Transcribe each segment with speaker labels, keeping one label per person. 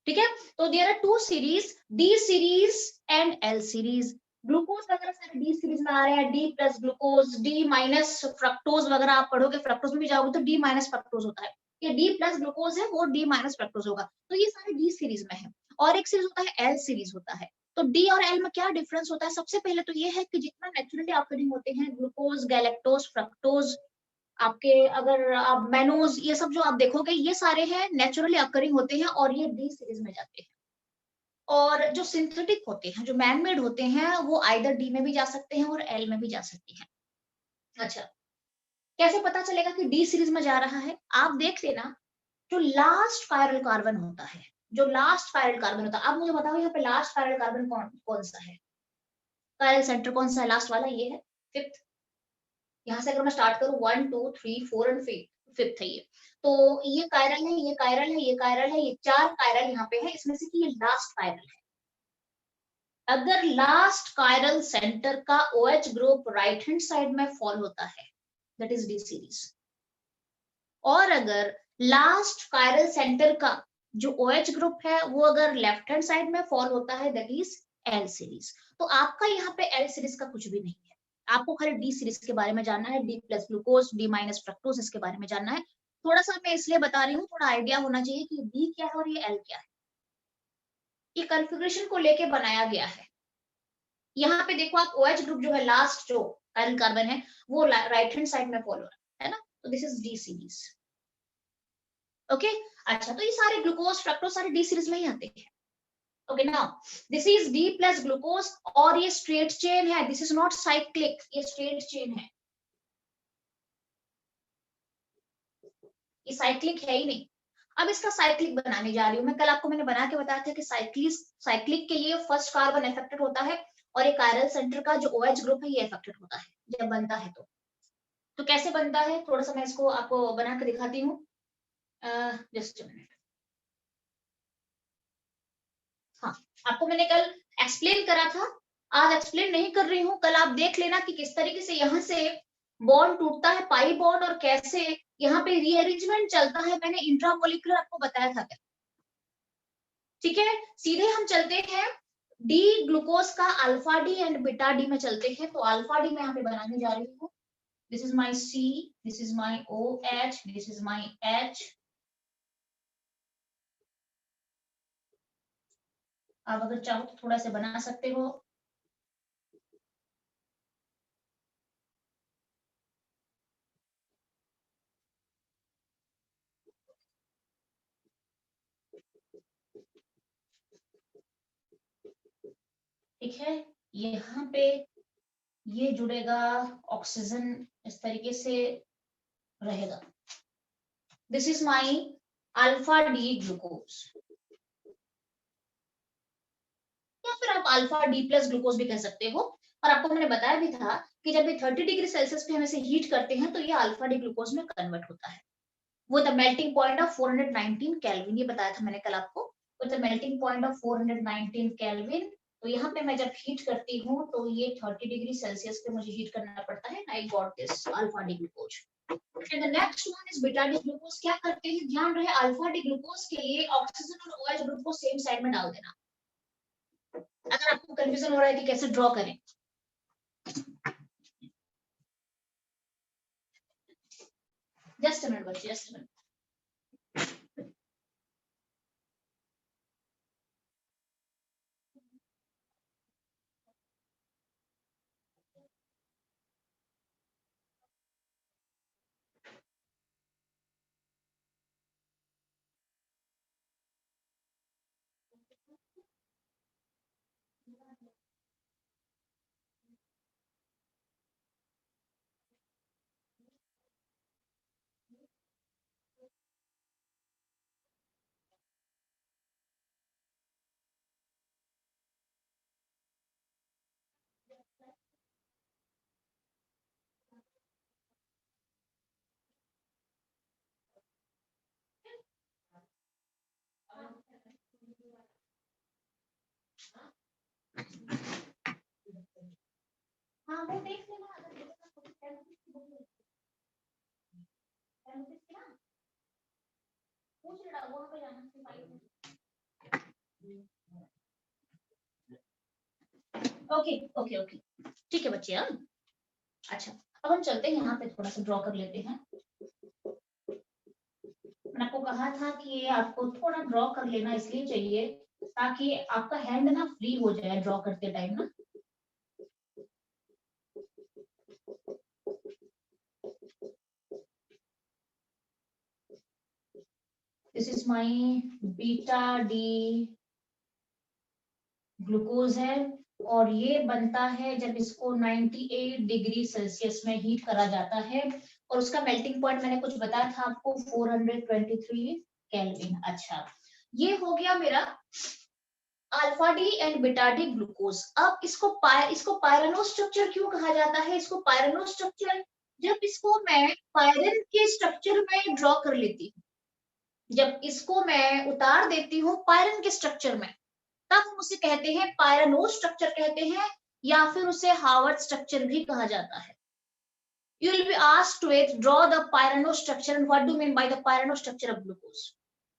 Speaker 1: ठीक है। तो there are two series, D series and L series. Glucose वगैरह सारे डी सीरीज में आ रहे हैं, D plus glucose, D minus fructose वगैरह आप पढ़ोगे, फ्रक्टोज में भी जाओगे तो डी माइनस फ्रक्टोज होता है, ये डी प्लस ग्लूकोज है वो डी माइनस फ्रक्टोज होगा, तो ये सारे डी सीरीज में है। और एक सीरीज होता है एल सीरीज होता है। तो डी और एल में क्या डिफरेंस होता है? सबसे पहले तो ये है कि जितना नेचुरली ऑकरिंग होते हैं ग्लूकोज, गैलेक्टोज, फ्रक्टोज, आपके अगर आप मैनोज, ये सब जो आप देखोगे ये सारे हैं नेचुरली ऑकरिंग होते हैं और ये डी सीरीज में जाते हैं। और जो सिंथेटिक होते हैं, जो मैनमेड होते हैं, वो आइदर डी में भी जा सकते हैं और एल में भी जा सकते हैं। अच्छा, कैसे पता चलेगा कि डी सीरीज में जा रहा है? आप देख लेना, जो लास्ट कायरल कार्बन होता है, जो लास्ट कायरल कार्बन होता है, आप मुझे बताओ यहाँ पे लास्ट कायरल कार्बन कौन कौन सा है? कायरल सेंटर कौन सा है? लास्ट वाला ये है, फिफ्थ। यहाँ से अगर मैं स्टार्ट करूँ 1 2 3 4 एंड फिफ्थ है ये। तो ये कायरल है, ये कायरल है, ये कायरल है, ये चार कायरल यहाँ पे है, इसमें से कि ये लास्ट कायरल है। अगर लास्ट कायरल सेंटर का OH group right hand side में फॉल होता है, दैट इज डी सीरीज। और अगर लास्ट कायरल सेंटर का जो OH ग्रुप है वो अगर लेफ्ट हैंड साइड में फॉल होता है, दैट इज एल सीरीज। तो आपका यहाँ पे एल सीरीज का कुछ भी नहीं है, आपको खाली डी सीरीज के बारे में जानना है, D plus glucose, D minus fructose, इसके बारे में जानना है। थोड़ा सा मैं इसलिए बता रही हूँ, थोड़ा आइडिया होना चाहिए कि डी क्या है और ये एल क्या है। ये कॉन्फ़िगरेशन को लेके बनाया गया है। यहाँ पे देखो आप, OH ग्रुप जो है लास्ट जो कायरल कार्बन है वो राइट हैंड साइड में फॉलो है ना, तो this is D series. Okay, अच्छा, तो ये सारे ग्लूकोज, फ्रक्टोज सारे डी सीरीज में ही आते हैं। Okay, now this is D plus glucose और ये स्ट्रेट चेन है, दिस इज नॉट साइक्लिक, ये स्ट्रेट चेन है, ये साइक्लिक है ही नहीं। अब इसका साइक्लिक बनाने जा रही हूँ मैं, कल आपको मैंने बना के बताया था कि साइक्लिक के लिए फर्स्ट कार्बन इफेक्टेड होता है और ये कायरल सेंटर का जो OH ग्रुप है ये इफेक्टेड होता है जब बनता है। तो कैसे बनता है, थोड़ा सा मैं इसको आपको बना के दिखाती हूँ, जस्ट मिनट। हाँ, आपको मैंने कल एक्सप्लेन करा था, आज एक्सप्लेन नहीं कर रही हूँ, कल आप देख लेना कि किस तरीके से यहाँ से बॉन्ड टूटता है, पाई बॉन्ड, और कैसे यहाँ पे रीअरेंजमेंट चलता है, मैंने इंट्रामोलिकुलर आपको बताया था। ठीक है, सीधे हम चलते हैं डी ग्लूकोज का alpha D and beta D में चलते हैं। तो अल्फा डी मैं यहाँ पे बनाने जा रही हूँ, this is my C, this is my OH, this is my H। आप अगर चाहो तो थोड़ा सा बना सकते हो। ठीक है, यहाँ पे ये जुड़ेगा, ऑक्सीजन इस तरीके से रहेगा, this is my alpha D glucose, या फिर आप अल्फा डी प्लस ग्लूकोज भी कह सकते हो। और आपको मैंने बताया भी था कि जब ये 30 डिग्री सेल्सियस पे हम इसे हीट करते हैं तो ये अल्फा डी ग्लूकोज में कन्वर्ट होता है with a melting point of 419 kelvin, ये बताया था मैंने कल आपको, with a melting point of 419 kelvin. तो यहाँ पे मैं जब हीट करती हूँ तो ये 30 डिग्री सेल्सियस पे मुझे हीट करना पड़ता है, I got this alpha D glucose. And the next one is beta D glucose. क्या करते हैं, ध्यान रहे, अल्फा डी ग्लूकोज के लिए ऑक्सीजन और OH ग्रुप को सेम साइड में डाल देना। अगर आपको कंफ्यूजन हो रहा है कि कैसे ड्रॉ करें, जस्ट अ मिनट बच्चे, जस्ट अ मिनट। हाँ, वो देख लेना, अगर पूछ लेना वहां पे जाना। ओके ओके ओके, ठीक है बच्चे। हाँ अच्छा, अब हम चलते हैं यहाँ पे थोड़ा सा ड्रॉ कर लेते हैं। मैंने आपको कहा था कि ये आपको थोड़ा ड्रॉ कर लेना इसलिए चाहिए ताकि आपका हैंड ना फ्री हो जाए ड्रॉ करते टाइम ना। This is my beta D glucose है, और ये बनता है जब इसको 98 डिग्री सेल्सियस में हीट करा जाता है, और उसका मेल्टिंग पॉइंट मैंने कुछ बताया था आपको 423 केल्विन। अच्छा, ये हो गया मेरा alpha D and beta D glucose. अब इसको पायरानो स्ट्रक्चर क्यों कहा जाता है? इसको पायरानो स्ट्रक्चर, जब इसको मैं पायरन के स्ट्रक्चर में ड्रॉ कर लेती हूँ, जब इसको मैं उतार देती हूँ पायरन के स्ट्रक्चर में, तब हम उसे कहते हैं पायरानो स्ट्रक्चर कहते हैं, या फिर उसे हार्वर्ड स्ट्रक्चर भी कहा जाता है। You will be asked with draw the pyrano structure and what do you mean by the pyrano structure of glucose?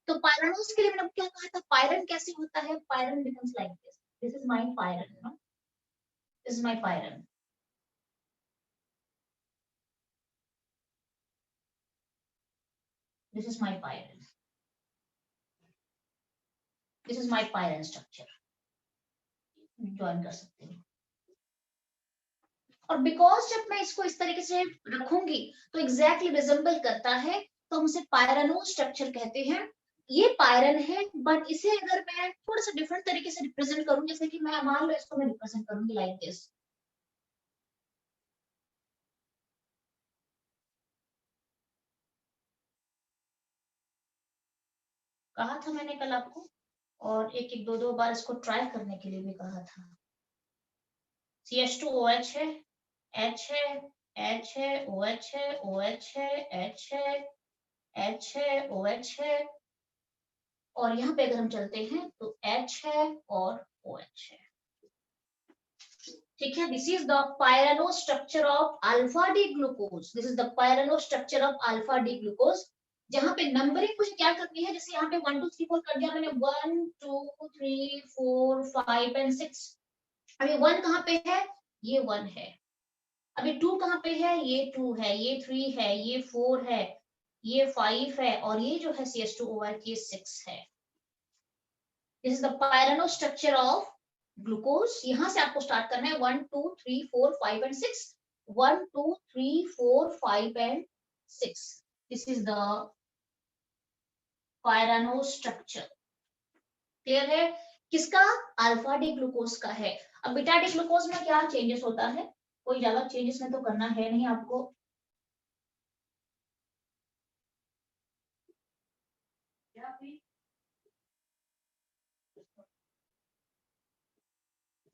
Speaker 1: तो पायरानोस के लिए मैंने क्या कहा था, पायरन कैसे होता है? पायरन becomes like this. This is my pyran, no? This is my pyran. This is my pyran. This is my pyran structure. Join कर सकते हो। और बिकॉज जब मैं इसको इस तरीके से रखूंगी तो एग्जैक्टली रिजेंबल करता है, तो हम उसे पायरानो स्ट्रक्चर कहते हैं। ये पायरन है, बट इसे अगर मैं थोड़ा सा डिफरेंट तरीके से रिप्रेजेंट करूं, जैसे कि मैं मान लो इसको मैं रिप्रेजेंट करूंगी लाइक दिस। कहा था मैंने कल आपको, और एक एक दो बार इसको ट्राई करने के लिए भी कहा था। CH2OH है, H है, H है, OH है, OH है, H है, H है, OH है, और यहाँ पे अगर हम चलते हैं तो H है और OH है। ठीक है, this is the pyrano structure of alpha D glucose. This is the pyrano structure of alpha D glucose, जहां पे नंबरिंग मुझे क्या करनी है, जैसे यहाँ पे 1 2 3 4 कर दिया मैंने, 1 2 3 4 5 एंड 6। अभी 1 कहाँ पे है? ये 1 है। अभी 2 कहाँ पे है? ये 2 है, ये 3 है, ये 4 है, ये 5 है, और ये जो है CH2OH ये 6 है। This is the pyrano structure of glucose. यहां से आपको स्टार्ट करना है 1 2 3 4 5 and 6, 1 2 3 4 5 and 6। This is the pyrano structure. Clear है? किसका? अल्फा डी ग्लूकोज का है। अब बीटा डी ग्लूकोज में क्या चेंजेस होता है? कोई ज्यादा चेंजेस में तो करना है नहीं आपको।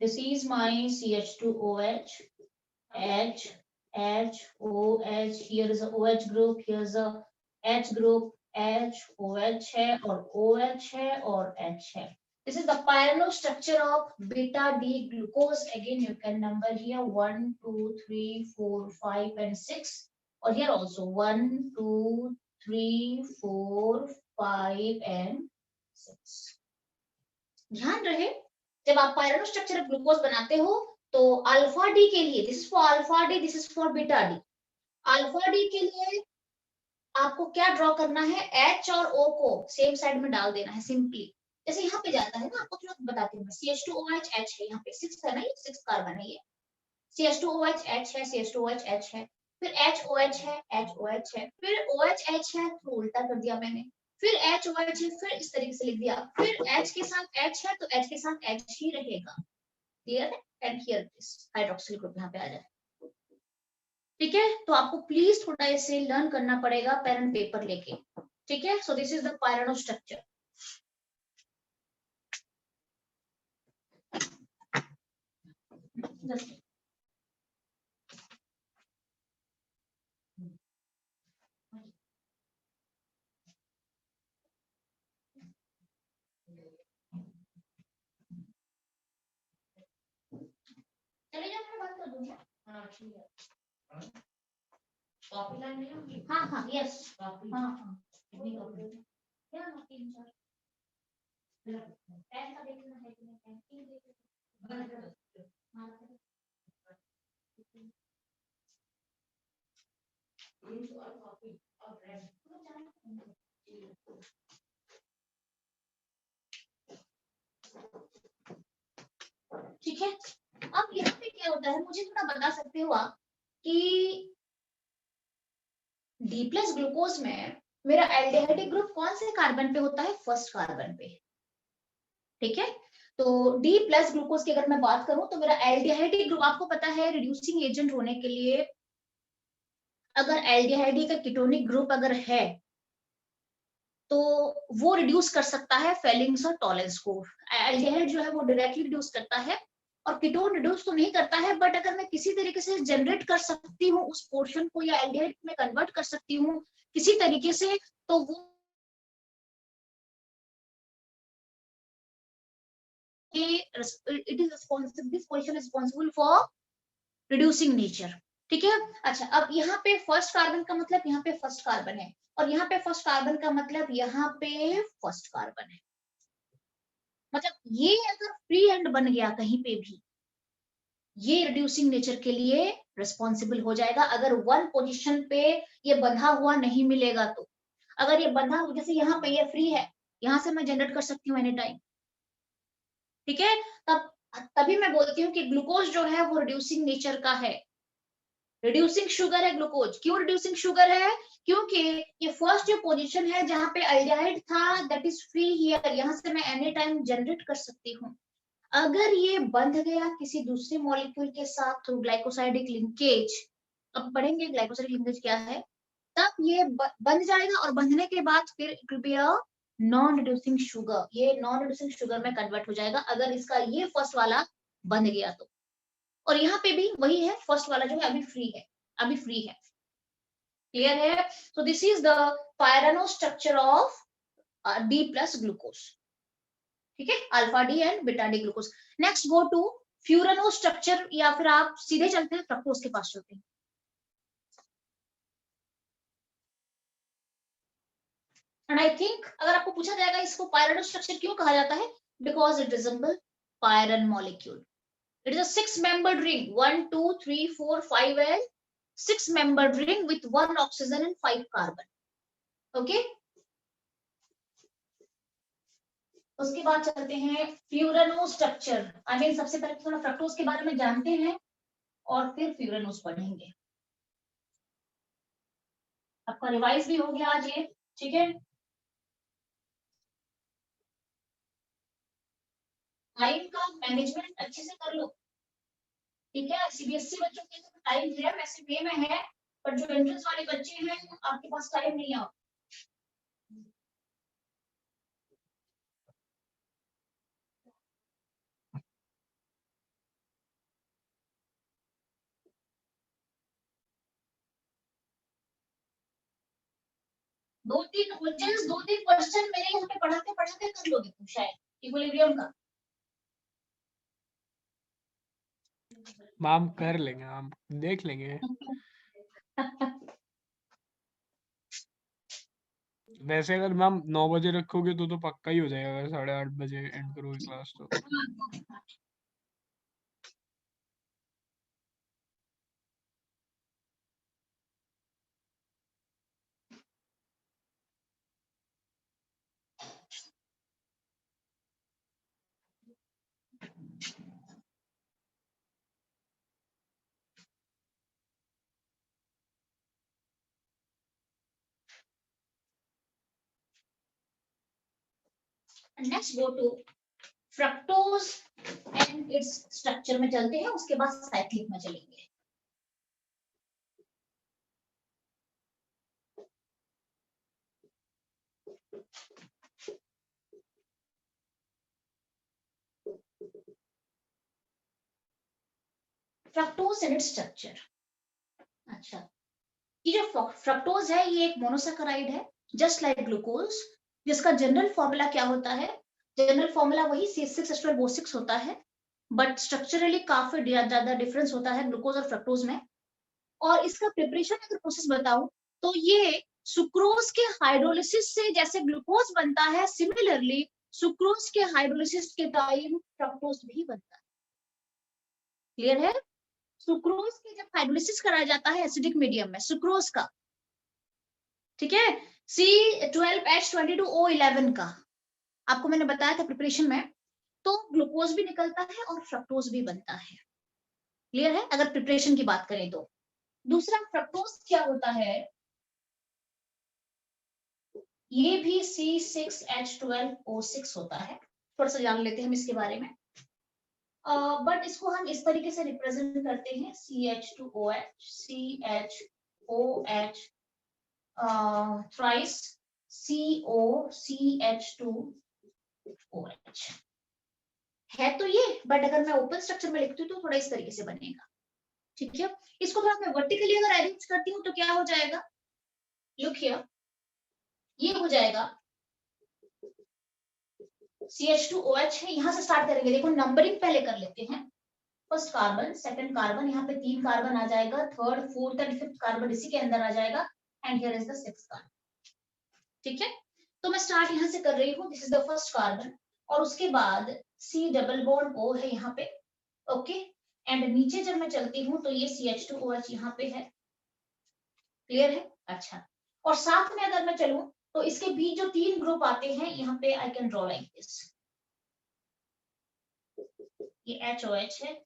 Speaker 1: This is my CH2OH, H, H, OH. Here is a OH group. Here is a H group. H, OH है और OH है और H है. This is the pyranose structure of beta D glucose. Again, you can number here 1, 2, 3, 4, 5, and 6. Or here also 1, 2, 3, 4, 5, and 6. ध्यान रहे, जब आप पायरानो structure of glucose बनाते हो तो अल्फा डी के लिए, this is for alpha D, this is for beta D. Alpha D के लिए आपको क्या ड्रॉ करना है? H और O को सेम साइड में डाल देना है सिंपली। जैसे यहाँ पे जाता है ना, आपको थोड़ा बताती हूँ। CH2OH H है, यहाँ पे 6 है ना, ये 6 कार्बन है, ये CH2OH H है, CH2OH H है, फिर HOH है, HOH है, फिर OH H है, तो उल्टा कर दिया मैंने, फिर HOH है, फिर इस तरीके से लिख दिया, फिर H के साथ H है तो H के साथ H ही रहेगा। क्लियर है? And here this hydroxyl group यहाँ पे आ जाए। ठीक है, तो आपको प्लीज थोड़ा इसे लर्न करना पड़ेगा पेन एंड पेपर लेके। ठीक है, so this is the pyrano structure. चले जाओ, मैं बात कर दूंगा। हाँ ठीक है, कॉपी लाइन में। हाँ हाँ यस, हाँ हाँ कितनी कॉपी? क्या 3 4 ऐसा देखना है कि मैं ठीक है। अब यहाँ पे क्या होता है, मुझे थोड़ा बता सकते हो आप कि डी प्लस ग्लूकोज में मेरा एल्डिहाइडिक ग्रुप कौन से कार्बन पे होता है, फर्स्ट कार्बन पे। ठीक है, तो डी प्लस ग्लूकोज की अगर मैं बात करूं तो मेरा एल्डिहाइडिक ग्रुप, आपको पता है रिड्यूसिंग एजेंट होने के लिए अगर एल्डिहाइड का कीटोनिक ग्रुप अगर है तो वो रिड्यूस कर सकता है फेलिंग्स और टॉलेंस को। एल्डिहाइड जो है वो डायरेक्टली रिड्यूस करता है और कीटोन रिड्यूस तो नहीं करता है, बट अगर मैं किसी तरीके से जनरेट कर सकती हूँ उस पोर्शन को या एल्डिहाइड में कन्वर्ट कर सकती हूँ किसी तरीके से, तो वो it is responsible, this position responsible for reducing nature. ठीक है, अच्छा अब यहाँ पे फर्स्ट कार्बन का मतलब यहाँ पे फर्स्ट कार्बन है और यहाँ पे फर्स्ट कार्बन का मतलब यहाँ पे फर्स्ट कार्बन है। मतलब ये अगर फ्री हैंड बन गया कहीं पे भी, ये रिड्यूसिंग नेचर के लिए रिस्पॉन्सिबल हो जाएगा अगर वन पोजीशन पे ये बंधा हुआ नहीं मिलेगा तो। अगर ये बंधा हुआ, जैसे यहाँ पे ये फ्री है, यहाँ से मैं जनरेट कर सकती हूँ एनी टाइम। ठीक है, तब तभी मैं बोलती हूँ कि ग्लूकोज जो है वो रिड्यूसिंग नेचर का है, रिड्यूसिंग शुगर है ग्लूकोज। क्यों रिड्यूसिंग शुगर है, क्योंकि ये फर्स्ट जो पोजीशन है जहां पे अल्डिहाइड था दैट इज फ्री हियर, यहाँ से मैं एनी टाइम जनरेट कर सकती हूँ। अगर ये बंध गया किसी दूसरे मॉलिक्यूल के साथ थ्रू ग्लाइकोसाइडिक लिंकेज, अब पढ़ेंगे ग्लाइकोसाइडिक लिंकेज क्या है, तब ये बंध जाएगा और बंधने के बाद फिर it will be a non reducing sugar, ये नॉन रिड्यूसिंग शुगर में कन्वर्ट हो जाएगा अगर इसका ये फर्स्ट वाला बंध गया तो। और यहाँ पे भी वही है, फर्स्ट वाला जो है अभी फ्री है, अभी फ्री है। क्लियर है, so this is the pyrano structure of D plus glucose. ठीक है, alpha D and beta D glucose. Next go to furano structure, या फिर आप सीधे चलते हैं फ्रक्टोज के पास चलते हैं। एंड आई थिंक अगर आपको पूछा जाएगा इसको पायरानो स्ट्रक्चर क्यों कहा जाता है, because it resemble पायरन molecule. It is a six-membered ring, 1, 2, 3, 4, 5 and six-membered ring with one oxygen and 5 carbon. Okay. उसके बाद चलते हैं फ्यूरानो स्ट्रक्चर। आई मीन सबसे पहले थोड़ा फ्रक्टोज के बारे में जानते हैं और फिर फ्यूरानोस पढ़ेंगे। आपका रिवाइज भी हो गया आज ये, ठीक है। टाइम का मैनेजमेंट अच्छे से कर लो, ठीक है। सीबीएसई बच्चों के लिए टाइम है, वैसे मे में है, पर जो एंट्रेंस वाले बच्चे हैं आपके पास टाइम नहीं है। 2-3 क्वेश्चन, 2-3 क्वेश्चन मेरे यहाँ पे पढ़ाते पढ़ाते कर लोगे तुम शायद इक्विलिब्रियम का।
Speaker 2: मैम कर लेंगे, हम देख लेंगे। वैसे अगर मैम 9 बजे रखोगे तो पक्का ही हो जाएगा, अगर 8:30 बजे एंड करोगे क्लास तो।
Speaker 1: Next go to fructose and its structure में चलते हैं, उसके बाद साइक्लिक में चलेंगे। Fructose and its structure. अच्छा, ये जो फ्रक्टोज है ये एक मोनोसैकेराइड है जस्ट लाइक ग्लूकोज, जिसका जनरल फॉर्मूला क्या होता है, जनरल फॉर्मूला वही C6H12O6 होता है, बट स्ट्रक्चरली काफी ज्यादा डिफरेंस होता है ग्लूकोज और फ्रक्टोज में। और इसका प्रिपरेशन अगर प्रोसेस बताऊं तो ये सुक्रोज के हाइड्रोलिसिस से जैसे ग्लूकोज बनता है, सिमिलरली सुक्रोज के हाइड्रोलिसिस के टाइम फ्रक्टोज भी बनता है। क्लियर है? सुक्रोज के जब हाइड्रोलिसिस कराया जाता है एसिडिक मीडियम में सुक्रोज का, ठीक है, C12H22O11 का, आपको मैंने बताया था प्रिपरेशन में, तो ग्लूकोज भी निकलता है और फ्रक्टोज भी बनता है। क्लियर है? अगर प्रिपरेशन की बात करें तो दूसरा फ्रक्टोज क्या होता है, ये भी C6H12O6 होता है। थोड़ा सा जान लेते हैं हम इसके बारे में। बट इसको हम इस तरीके से रिप्रेजेंट करते हैं CH2OH, CHOH, थ्राइस COCH2OH है तो ये, बट अगर मैं ओपन स्ट्रक्चर में लिखती हूँ तो थोड़ा इस तरीके से बनेगा। ठीक है, इसको थोड़ा मैं वर्टिकली अगर अरेंज करती हूँ तो क्या हो जाएगा, लुक हियर, ये हो जाएगा CH2OH है, यहां से स्टार्ट करेंगे। देखो नंबरिंग पहले कर लेते हैं, फर्स्ट कार्बन, सेकंड कार्बन, यहाँ पे 3 कार्बन आ जाएगा, third, fourth and fifth carbon इसी के अंदर आ जाएगा, and here is the sixth carbon. ठीक है, तो मैं स्टार्ट यहाँ से कर रही हूँ, this is the first carbon, और उसके बाद C डबल बॉन्ड O है यहाँ पे, ओके, एंड नीचे जब मैं चलती हूँ तो ये CH2OH यहाँ पे है। क्लियर है? अच्छा, और साथ में अगर मैं चलूं तो इसके बीच जो 3 ग्रुप आते हैं यहाँ पे I can draw like this, ये HOH है,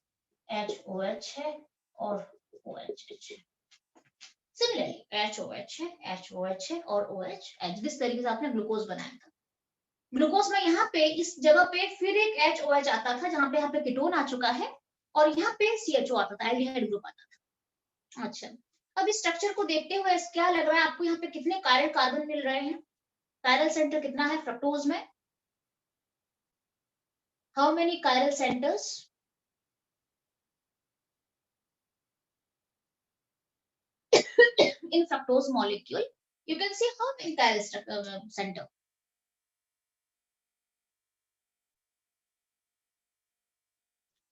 Speaker 1: HOH है और OH है। सिमिलरली HOH है, HOH है और OH, जिस तरीके से आपने ग्लूकोज बनाया था। ग्लूकोज में यहाँ पे इस जगह पे फिर एक HOH आता था, जहां पे यहाँ पे कीटोन आ चुका है, और यहाँ पे CHO आता था, एल्डिहाइड ग्रुप आता था। अच्छा, अब इस स्ट्रक्चर को देखते हुए क्या लग रहा है आपको, यहाँ पे कितने कायरल कार्बन मिल रहे हैं? कायरल सेंटर कितना है फ्रक्टोज में? How many chiral centres? in fructose molecule, you can see how many chiral center.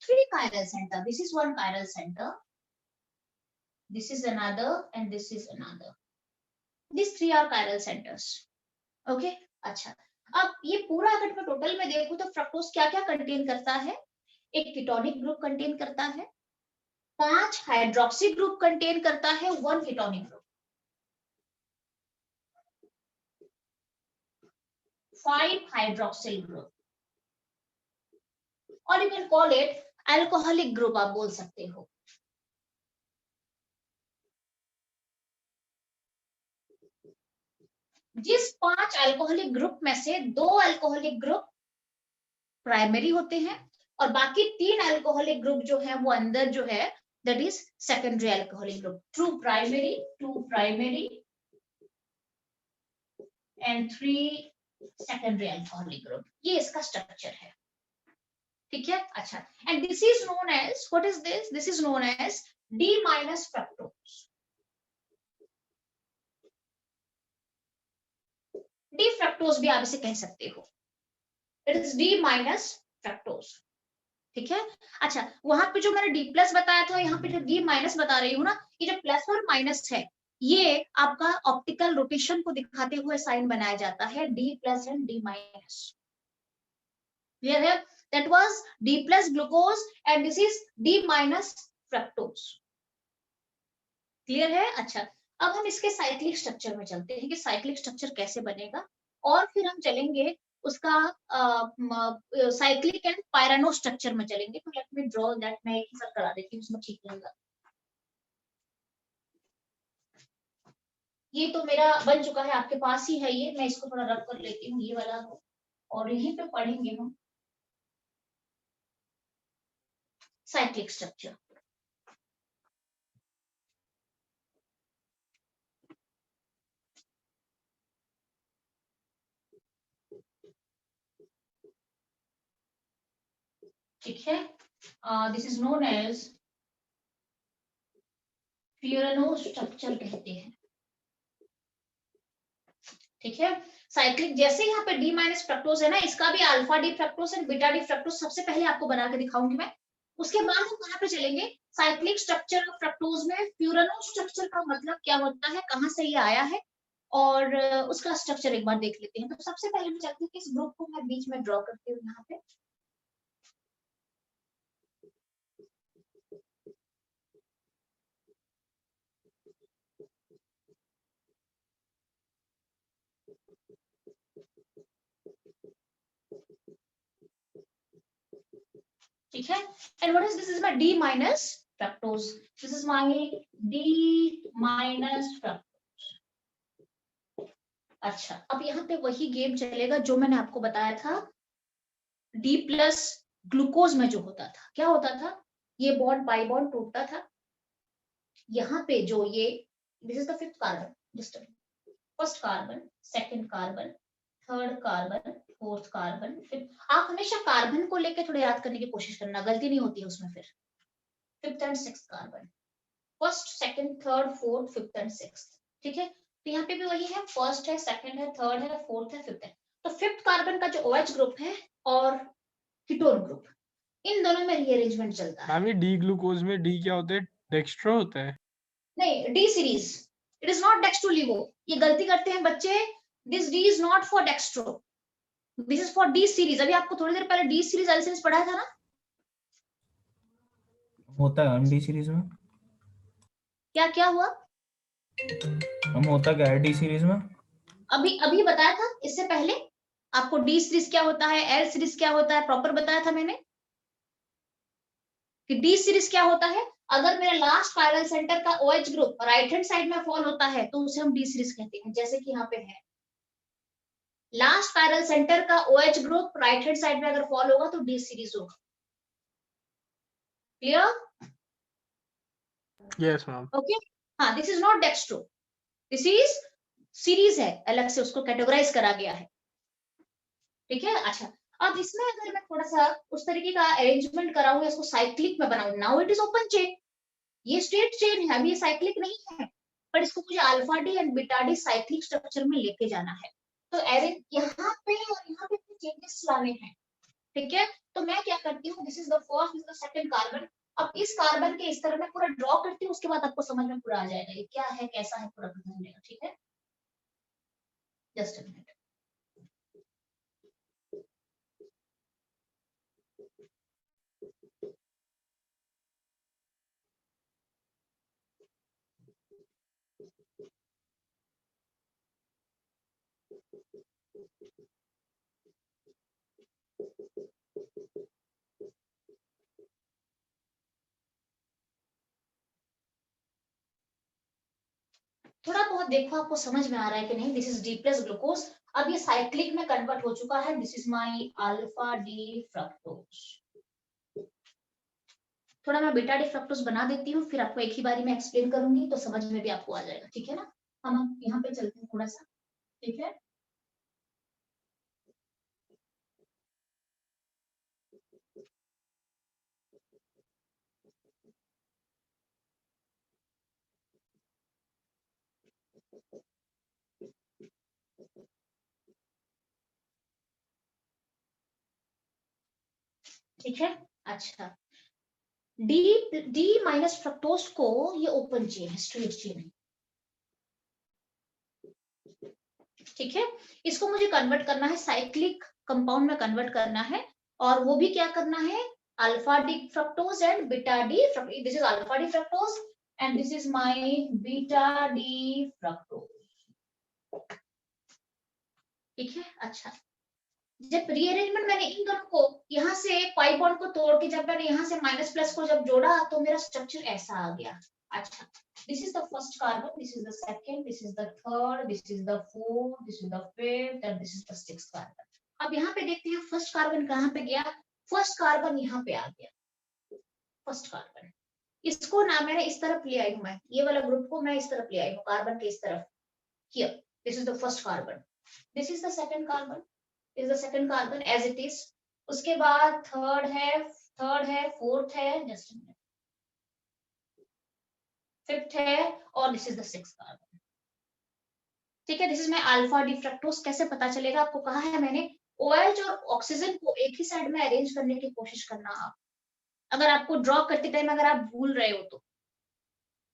Speaker 1: Three chiral center. This is one chiral center. This is another, and this is another. These three are chiral centers. Okay. अच्छा, अब ये पूरा अगर मैं total में देखूं तो fructose क्या क्या कंटेन करता है? एक कीटोनिक ग्रुप कंटेन करता है, 5 हाइड्रोक्सी ग्रुप कंटेन करता है, 1 कीटोनिक ग्रुप, 5 हाइड्रोक्सिल ग्रुप, और you can call it alcoholic group, आप बोल सकते हो। जिस 5 अल्कोहलिक ग्रुप में से 2 अल्कोहलिक ग्रुप प्राइमरी होते हैं और बाकी 3 अल्कोहलिक ग्रुप जो है वो अंदर जो है that is secondary alcoholic group, 2 primary and 3 secondary alcoholic group. ये इसका स्ट्रक्चर है। ठीक है, अच्छा, and this is known as, what is this? This is known as D minus fructose. D fructose भी आप इसे कह सकते हो, it is D minus fructose. ठीक है, अच्छा, वहां पे जो मैंने D प्लस बताया था, यहाँ पे जो D माइनस बता रही हूँ ना, ये जो प्लस और माइनस है ये आपका ऑप्टिकल रोटेशन को दिखाते हुए साइन बनाया जाता है, D plus and D minus. Clear है? That was D plus glucose and this is D minus fructose. Clear है? अच्छा, अब हम इसके साइक्लिक स्ट्रक्चर में चलते हैं कि साइक्लिक स्ट्रक्चर कैसे बनेगा, और फिर हम चलेंगे उसका साइक्लिक एंड पायरानो स्ट्रक्चर में चलेंगे। तो लेट मी ड्रॉ दैट, मैं एक साथ करा देती हूँ, उसमें ठीक रहेगा। ये तो मेरा बन चुका है, आपके पास ही है ये, मैं इसको थोड़ा रब कर लेती हूँ, ये वाला को, और यहीं पे पढ़ेंगे हम साइक्लिक स्ट्रक्चर। ठीक है, this is known as pyrano structure कहते हैं। ठीक है, साइक्लिक, जैसे यहाँ पे D माइनस फ्रक्टोज है ना, इसका भी alpha D fructose and beta D fructose सबसे पहले आपको बना के दिखाऊंगी मैं। उसके बाद हम कहाँ पे चलेंगे? साइक्लिक स्ट्रक्चर ऑफ फ्रक्टोज में प्यूरानो स्ट्रक्चर का मतलब क्या होता है, कहाँ से ये आया है, और उसका स्ट्रक्चर एक बार देख लेते हैं। तो सबसे पहले मैं चाहती हूँ कि इस ग्रुप को मैं बीच में ड्रॉ करती हूँ यहाँ पे। ठीक है, and what is this? Is my D minus fructose, this is my D minus fructose. अच्छा, अब यहाँ पे वही गेम चलेगा जो मैंने आपको बताया था डी प्लस ग्लूकोज में जो होता था। क्या होता था? ये बॉन्ड पाई बॉन्ड टूटता था, यहाँ पे जो ये this is the fifth carbon, just first carbon, second carbon, third carbon, fourth carbon, fifth. आप हमेशा कार्बन को लेके थोड़ा याद करने की कोशिश करना, गलती नहीं होती है उसमें। फिर fifth and sixth carbon, first second third fourth fifth and sixth. ठीक है, तो यहाँ पे भी वही है, फर्स्ट है, सेकंड है, थर्ड है, फोर्थ है, फिफ्थ है। तो फिफ्थ कार्बन का जो OH ग्रुप है और कीटोन ग्रुप, इन दोनों में रीअरेंजमेंट चलता है।
Speaker 2: मैम ये डी ग्लूकोज में डी क्या होता है? डेक्स्ट्रो होता है?
Speaker 1: नहीं, D series, it is not dextrolevo. ये गलती करते हैं बच्चे, this D is not for dextro, this is for D series. अभी आपको थोड़ी देर पहले डी सीरीज एल्सिन्स पढ़ाया था ना?
Speaker 3: होता है हम डी सीरीज में?
Speaker 1: क्या क्या हुआ?
Speaker 3: हम होता क्या है डी सीरीज में?
Speaker 1: अभी अभी बताया था, इससे पहले आपको डी सीरीज क्या होता है, एल सीरीज क्या होता है, प्रॉपर बताया था मैंने कि डी सीरीज क्या होता है। अगर मेरा लास्ट कायरल सेंटर का OH group right hand side में फॉल होता है तो उसे हम डी सीरीज कहते हैं। जैसे कि यहाँ पे है, लास्ट कायरल सेंटर का OH group right hand side में अगर फॉल होगा तो डी सीरीज होगा। क्लियर?
Speaker 2: Yes ma'am.
Speaker 1: ओके, हाँ, this is not dextro, this is series है, अलग से उसको कैटेगराइज करा गया है। ठीक है, अच्छा, अब इसमें अगर मैं थोड़ा सा उस तरीके का अरेंजमेंट कराऊंगा, इसको साइक्लिक में बनाऊं, now it is open chain, ये स्ट्रेट चेन है, अभी ये साइक्लिक नहीं है, पर इसको मुझे alpha D and beta D cyclic structure में लेके जाना है। तो अरेंज यहाँ पे और यहाँ पे चेंजेस लाने हैं। ठीक है, तो मैं क्या करती हूँ, this is the first, this is the second carbon. अब इस कार्बन के इस तरह मैं पूरा ड्रॉ करती हूँ, उसके बाद आपको समझ में पूरा आ जाएगा ये क्या है, कैसा है, पूरा पता चलेगा। ठीक है, जस्ट अ मिनट। थोड़ा बहुत देखो आपको समझ में आ रहा है कि नहीं? This is D plus glucose, अब ये साइक्लिक में कन्वर्ट हो चुका है, this is my alpha D fructose. थोड़ा मैं बीटा डी फ्रक्टोज बना देती हूँ, फिर आपको एक ही बारी में एक्सप्लेन करूंगी तो समझ में भी आपको आ जाएगा। ठीक है ना? हम यहाँ पे चलते हैं थोड़ा सा। ठीक है, ठीक है, अच्छा, डी माइनस फ्रक्टोज को ये ओपन चेन है, स्ट्रेट चेन है। ठीक है, इसको मुझे कन्वर्ट करना है, साइक्लिक कंपाउंड में कन्वर्ट करना है, और वो भी क्या करना है, alpha D fructose and beta D fructose. This is alpha D fructose and this is my beta D fructose. ठीक है, अच्छा, जब रीअरेंजमेंट मैंने इन दोनों को यहाँ से पाई बॉन्ड को तोड़ के जब मैंने यहाँ से माइनस प्लस को जब जोड़ा तो मेरा स्ट्रक्चर ऐसा आ गया। अच्छा, this is the first carbon, this is the second, this is the third, this is the fourth, this is the fifth and this is the sixth carbon. अब यहाँ पे देखते हैं फर्स्ट कार्बन कहाँ पे गया। फर्स्ट कार्बन यहाँ पे आ गया, फर्स्ट कार्बन। इसको ना मैंने इस तरफ ले आई हूँ, मैं ये वाला ग्रुप को मैं इस तरफ ले आई हूँ, कार्बन के इस तरफ। Here this is the first carbon, this is the second carbon, is the second carbon as it is। उसके बाद थर्ड है, फोर्थ है, जस्ट फिफ्थ है, और this is the sixth carbon. ठीक है, this is my alpha D fructose. कैसे पता चलेगा? आपको कहा है मैंने OH और ऑक्सीजन को एक ही साइड में अरेंज करने की कोशिश करना। आप अगर आपको ड्रॉ करते टाइम अगर आप भूल रहे हो तो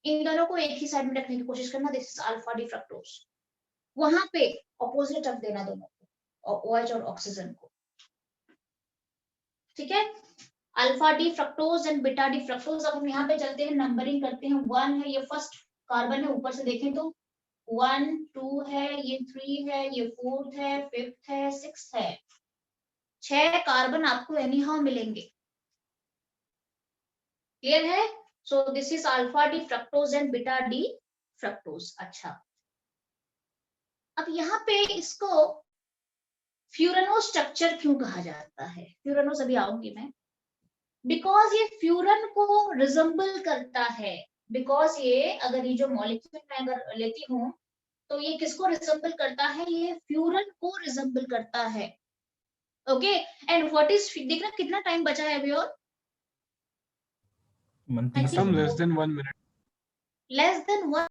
Speaker 1: इन दोनों को एक ही साइड में रखने की कोशिश करना। This is alpha D fructose. वहां पे ऑपोजिट रख देना दोनों को, OH और ऑक्सीजन को, ठीक है। Alpha D fructose and beta D fructose. अब हम यहाँ पे चलते हैं, नंबरिंग करते हैं। 1 है, ये फर्स्ट कार्बन है, ऊपर से देखें तो 1 2 है, ये 3 है, ये 4th है, 5th है, 6th है। 6 कार्बन आपको एनी हाउ मिलेंगे, क्लियर है। So this is alpha D fructose and beta D fructose. अच्छा, अब यहाँ पे इसको फ्यूरनो स्ट्रक्चर क्यों कहा जाता है? फ्यूरनोस अभी आऊंगी मैं। बिकॉज ये फ्यूरन को रिजेंबल करता है, बिकॉज ये अगर ये जो मॉलिक्यूल मैं अगर लेती हूँ तो ये किसको रिजेंबल करता है? ये फ्यूरन को रिजेंबल करता है। ओके, एंड व्हाट इज, देखना कितना टाइम बचा है अभी और,
Speaker 3: मन
Speaker 1: I
Speaker 3: 30
Speaker 1: think
Speaker 2: खत्म,
Speaker 3: second.
Speaker 2: Less than 1 minute.
Speaker 1: Less than 1